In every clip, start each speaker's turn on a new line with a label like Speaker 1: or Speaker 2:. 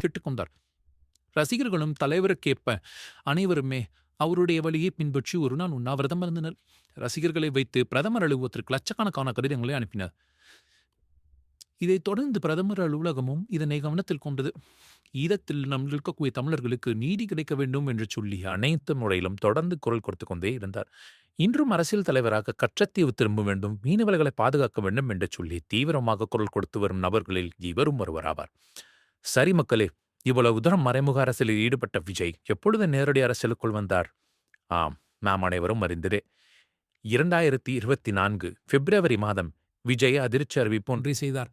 Speaker 1: கேட்டுக்கொண்டார். ரசிகர்களும் தலைவருக்கேற்ப அனைவருமே அவருடைய வழியை பின்பற்றி ஒரு நாள் உண்ணாவிரதம் இருந்தனர். ரசிகர்களை வைத்து பிரதமர் அலுவலகத்திற்கு லட்சக்கணக்கான கடிதங்களை அனுப்பினர். இதைத் தொடர்ந்து பிரதமர் அலுவலகமும் இதனை கவனத்தில் கொண்டது. ஈழத்தில் நம் இருக்கக்கூடிய தமிழர்களுக்கு நீதி கிடைக்க வேண்டும் என்று சொல்லி அனைத்து முறையிலும் தொடர்ந்து குரல் கொடுத்து கொண்டே இருந்தார். இன்றும் அரசியல் தலைவராக கச்சத்தீவு திரும்ப வேண்டும், மீனவர்களை பாதுகாக்க வேண்டும் என்று சொல்லி தீவிரமாக குரல் கொடுத்து வரும் நபர்களில் இவரும் ஒருவராவார். சரி மக்களே, இவ்வளவு தூரம் மறைமுக அரசியலில் ஈடுபட்ட விஜய் எப்பொழுது நேரடி அரசியலுக்குள் வந்தார்? ஆம், நாம் அனைவரும் அறிந்ததே. 2024 பிப்ரவரி மாதம் விஜய் அதிர்ச்சி அறிவிப்பு ஒன்றை செய்தார்.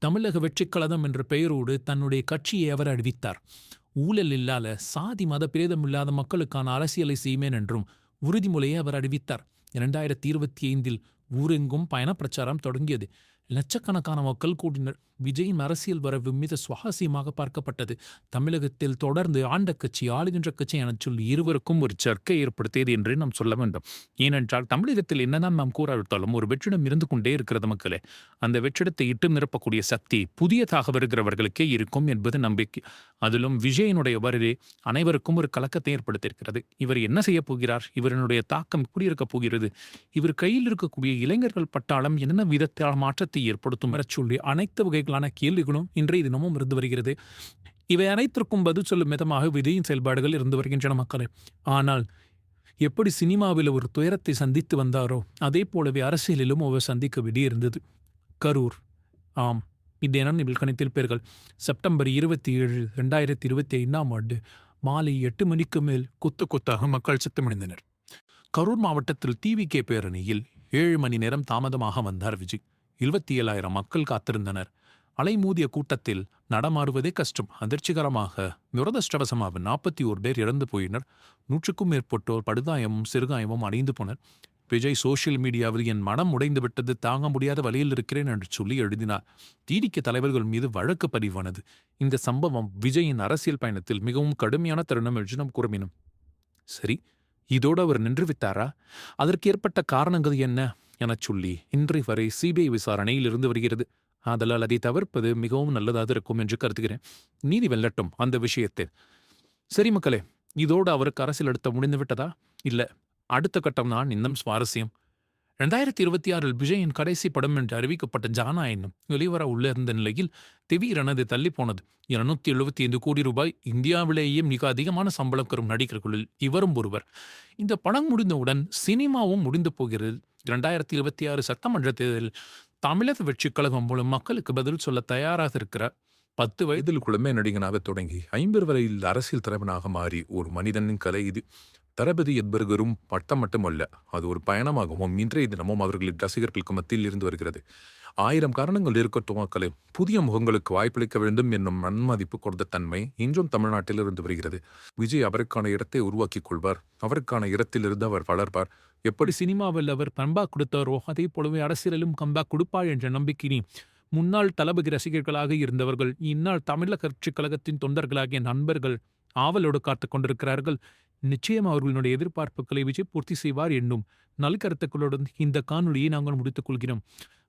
Speaker 1: தமிழக வெற்றிக் கழகம் என்ற பெயரோடு தன்னுடைய கட்சியை அவர் அறிவித்தார். ஊழல் இல்லாத, சாதி மத பிரேதம் இல்லாத மக்களுக்கான அரசியலை செய்வேன் என்றும் உறுதிமொழியை அவர் அறிவித்தார். 2025 ஊரெங்கும் பயண பிரச்சாரம் தொடங்கியது. லட்சக்கணக்கான மக்கள் கூடினர். விஜயின் அரசியல் வரவு மிக சுவாரஸ்யமாக பார்க்கப்பட்டது. தமிழகத்தில் தொடர்ந்து ஆண்ட கட்சி, ஆளுகின்ற கட்சி என சொல்லி இருவருக்கும் ஒரு சர்க்கை ஏற்படுத்தியது என்றே நாம் சொல்ல வேண்டும். ஏனென்றால் தமிழகத்தில் என்னதான் நாம் கூறாவிட்டாலும் ஒரு வெற்றிடம் இருந்து கொண்டே இருக்கிறது மக்களே. அந்த வெற்றிடத்தை இட்டு நிரப்பக்கூடிய சக்தி புதியதாக வருகிறவர்களுக்கே இருக்கும் என்பது நம்பிக்கை. அதிலும் விஜயனுடைய வருகை அனைவருக்கும் ஒரு கலக்கத்தை ஏற்படுத்தியிருக்கிறது. இவர் என்ன செய்ய போகிறார்? இவருடைய தாக்கம் எப்படி இருக்கப் போகிறது? இவர் கையில் இருக்கக்கூடிய இளைஞர்கள் பட்டாளம் என்ன விதத்தால் மாற்றத்தை ஏற்படுத்தும் என சொல்லி அனைத்து வகைகளான கேள்விகளும் இன்றைய தினமும் இருந்து வருகிறது. இவை அனைத்திற்கும் பதில் சொல்லும் விதமாக விஜயின் செயல்பாடுகள் இருந்து வருகின்றன மக்களே. ஆனால் எப்படி சினிமாவில் ஒரு துயரத்தை சந்தித்து வந்தாரோ அதே போலவே அரசியலிலும் அவர் சந்திக்க வேண்டியிருந்தது. கரூர். ஆம், இத்தினம் நீங்கள் கணித்திருப்பீர்கள். செப்டம்பர் 27, 2025 மாலை 8 மணிக்கு மேல் கொத்தாக மக்கள் சத்தமிழந்தனர். கரூர் மாவட்டத்தில் டிவிகே பேரணியில் 7 மணி நேரம் தாமதமாக வந்தார் விஜய். 27,000 மக்கள் காத்திருந்தனர். அலைமோதிய கூட்டத்தில் நடமாறுவதே கஷ்டம். அதிர்ச்சிகரமாக துரதிர்ஷ்டவசமாக 41 பேர் இறந்து போயினர். 100க்கும் மேற்பட்டோர் படுகாயமும் சிறுகாயமும் அடைந்து போனர். விஜய் சோசியல் மீடியாவில் என் மனம் உடைந்து விட்டது, தாங்க முடியாத வழியில் இருக்கிறேன் என்று சொல்லி எழுதினார். டிடிகே தலைவர்கள் மீது வழக்கு பதிவானது. இந்த சம்பவம் விஜயின் அரசியல் பயணத்தில் மிகவும் கடுமையான தருணம் என்று நாம் கூறமினும். சரி, இதோடு அவர் நின்று விட்டாரா? அதற்கு ஏற்பட்ட காரணங்கள் என்ன எனச் சொல்லி இன்றை வரை சிபிஐ விசாரணையில் இருந்து வருகிறது. ஆதலால் அதை தவிர்ப்பது மிகவும் நல்லதாக இருக்கும் என்று கருதுகிறேன். நீதி வெல்லட்டும் அந்த விஷயத்தில். சரி மக்களே, இதோடு அவருக்கு அரசியல் எடுத்த முடிந்து விட்டதா? இல்ல, அடுத்த கட்டம் தான் இன்னும் சுவாரஸ்யம். 2026 விஜயின் கடைசி படம் என்று அறிவிக்கப்பட்ட ஜனநாயகம் வெளிவர உள்ள இருந்த நிலையில் திடீரெனது தள்ளி போனது. 275 கோடி ரூபாய், இந்தியாவிலேயே மிக அதிகமான சம்பளம் பெறும் நடிகர்களில் இவரும் ஒருவர். இந்த படம் முடிந்தவுடன் சினிமாவும் முடிந்து போகிறது. 2026 சட்டமன்ற தேர்தலில் தமிழக வெற்றிக் கழகம் மூலம் மக்களுக்கு பதில் சொல்ல தயாராக இருக்கிறார். 10 வயதில் குழந்தை நடிகனாக தொடங்கி 50 வரையில் அரசியல் தலைவனாக மாறி ஒரு மனிதனின் கலை இது. தளபதி என்பவரும் பட்டம் மட்டுமல்ல, அது ஒரு பயணமாகவும் இன்றைய தினமும் அவர்களின் ரசிகர்களுக்கு மத்தியில் இருந்து வருகிறது. 1000 காரணங்கள் இருக்கட்டும் மக்களே, புதிய முகங்களுக்கு வாய்ப்பளிக்க வேண்டும் என்னும் நன்மதிப்பு கொடுத்த தன்மை இன்றும் தமிழ்நாட்டில் இருந்து வருகிறது. விஜய் அவருக்கான இடத்தை உருவாக்கிக் கொள்வார். அவருக்கான இடத்திலிருந்து அவர் வளர்ப்பார். எப்படி சினிமாவில் அவர் கம்பேக் கொடுத்தாரோ அதே போலவே அரசியலிலும் கம்பேக் கொடுப்பார் என்ற நம்பிக்கை முன்னாள் தளபதி ரசிகர்களாக இருந்தவர்கள், இந்நாள் தமிழக கட்சிக் கழகத்தின் தொண்டர்களாகிய நண்பர்கள் ஆவலோடு காத்துக் கொண்டிருக்கிறார்கள். நிச்சயம் அவர்களுடைய எதிர்பார்ப்புகளை விஜய் பூர்த்தி செய்வார் என்னும் நல்கருத்துக்களுடன் இந்த காணொலியை நாங்கள் முடித்துக் கொள்கிறோம்.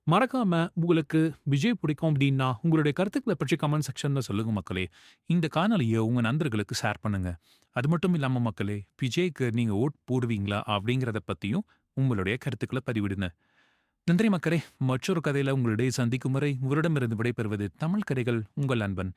Speaker 1: மறக்காம உங்களுக்கு விஜய் பிடிக்கும் அப்படின்னா உங்களுடைய கருத்துக்களை பற்றி கமெண்ட் செக்ஷன்ல சொல்லுங்க மக்களே. இந்த காணொலியை உங்க நண்பர்களுக்கு ஷேர் பண்ணுங்க. அது மட்டும் இல்லாம மக்களே, விஜய்க்கு நீங்க ஓட் போடுவீங்களா அப்படிங்கிறத பத்தியும் உங்களுடைய கருத்துக்களை பதிவிடுங்க. நன்றி மக்களே. மற்றொரு கதையில உங்களுடைய சந்திக்கும் வரை உங்களிடமிருந்து விடைபெறுவது தமிழ் கதைகள் உங்கள் அன்பன்.